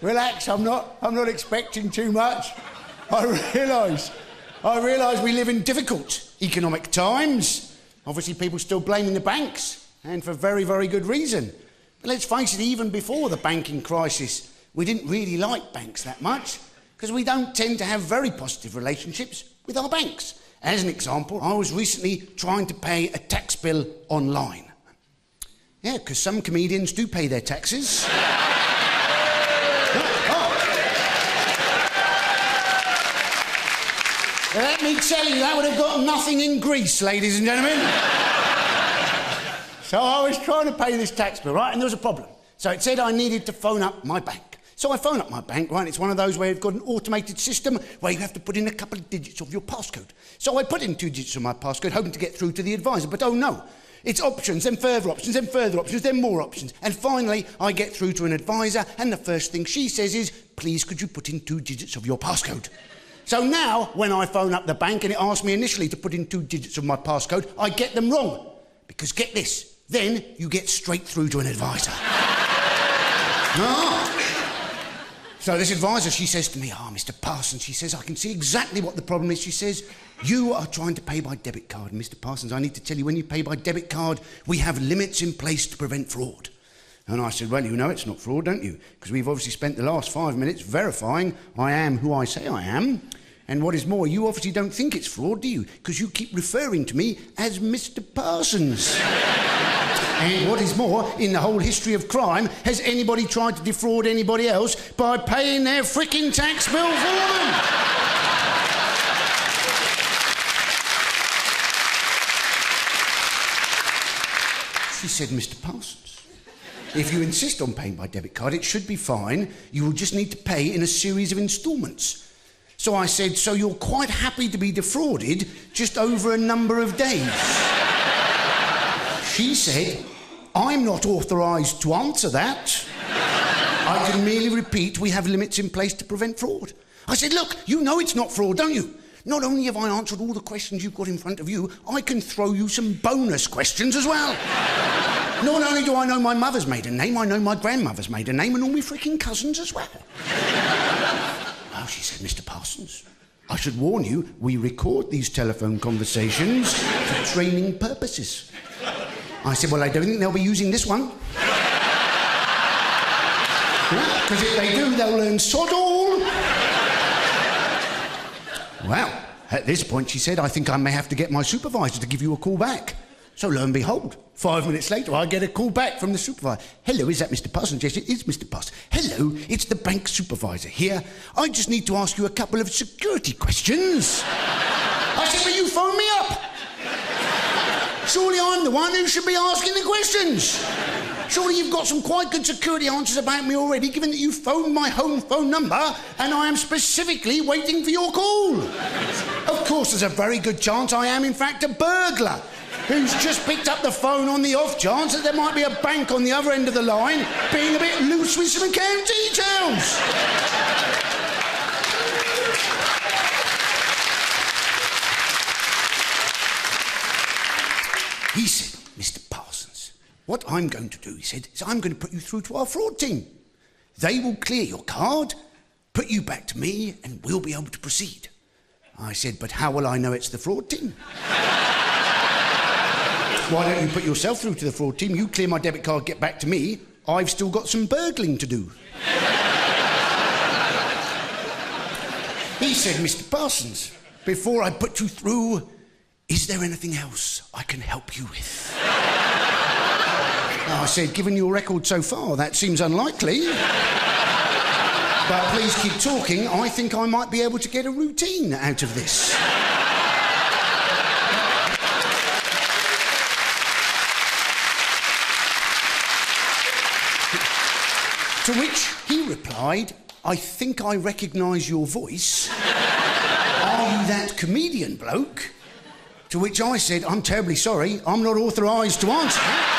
Relax, I'm not expecting too much. I realise we live in difficult economic times. Obviously, people still blaming the banks, and for very, very good reason. But let's face it, even before the banking crisis, we didn't really like banks that much, because we don't tend to have very positive relationships with our banks. As an example, I was recently trying to pay a tax bill online. Yeah, because some comedians do pay their taxes. Let me tell you, that would have got nothing in Greece, ladies and gentlemen. So I was trying to pay this tax bill, right, and there was a problem. So it said I needed to phone up my bank. So I phone up my bank, right, and it's one of those where you've got an automated system where you have to put in a couple of digits of your passcode. So I put in 2 digits of my passcode, hoping to get through to the advisor, but oh no. It's options, then further options, then further options, then more options. And finally, I get through to an advisor, and the first thing she says is, please, could you put in 2 digits of your passcode? So now, when I phone up the bank and it asks me initially to put in 2 digits of my passcode, I get them wrong. Because get this, then you get straight through to an advisor. So this advisor, she says to me, Mr. Parsons, she says, I can see exactly what the problem is. She says, you are trying to pay by debit card. And Mr. Parsons, I need to tell you, when you pay by debit card, we have limits in place to prevent fraud. And I said, well, you know it's not fraud, don't you? Because we've obviously spent the last 5 minutes verifying I am who I say I am. And what is more, you obviously don't think it's fraud, do you? Because you keep referring to me as Mr. Parsons. And what is more, in the whole history of crime, has anybody tried to defraud anybody else by paying their frickin' tax bill for them? She said, Mr. Parsons, if you insist on paying by debit card, it should be fine. You will just need to pay in a series of instalments. So I said, so you're quite happy to be defrauded just over a number of days? She said, I'm not authorised to answer that. I can merely repeat we have limits in place to prevent fraud. I said, look, you know it's not fraud, don't you? Not only have I answered all the questions you've got in front of you, I can throw you some bonus questions as well. Not only do I know my mother's maiden name, I know my grandmother's maiden name and all my freaking cousins as well. Oh, she said, Mr. Parsons, I should warn you, we record these telephone conversations for training purposes. I said, well, I don't think they'll be using this one. Because if they do, they'll learn sod all. Well, at this point, she said, I think I may have to get my supervisor to give you a call back. So lo and behold, 5 minutes later, I get a call back from the supervisor. Hello, is that Mr. Parsons? Yes, it is Mr. Parsons. Hello, it's the bank supervisor here. I just need to ask you a couple of security questions. I said, but you phoned me up. Surely I'm the one who should be asking the questions. Surely you've got some quite good security answers about me already, given that you phoned my home phone number and I am specifically waiting for your call. Of course, there's a very good chance I am, in fact, a burglar who's just picked up the phone on the off chance that there might be a bank on the other end of the line being a bit loose with some account details. He said, Mr. Parsons, what I'm going to do, he said, is I'm going to put you through to our fraud team. They will clear your card, put you back to me, and we'll be able to proceed. I said, but how will I know it's the fraud team? Why don't you put yourself through to the fraud team? You clear my debit card, get back to me. I've still got some burgling to do. He said, Mr. Parsons, before I put you through, is there anything else I can help you with? I said, given your record so far, that seems unlikely. But please keep talking. I think I might be able to get a routine out of this. To which he replied, I think I recognise your voice. Are you that comedian bloke? To which I said, I'm terribly sorry, I'm not authorised to answer that.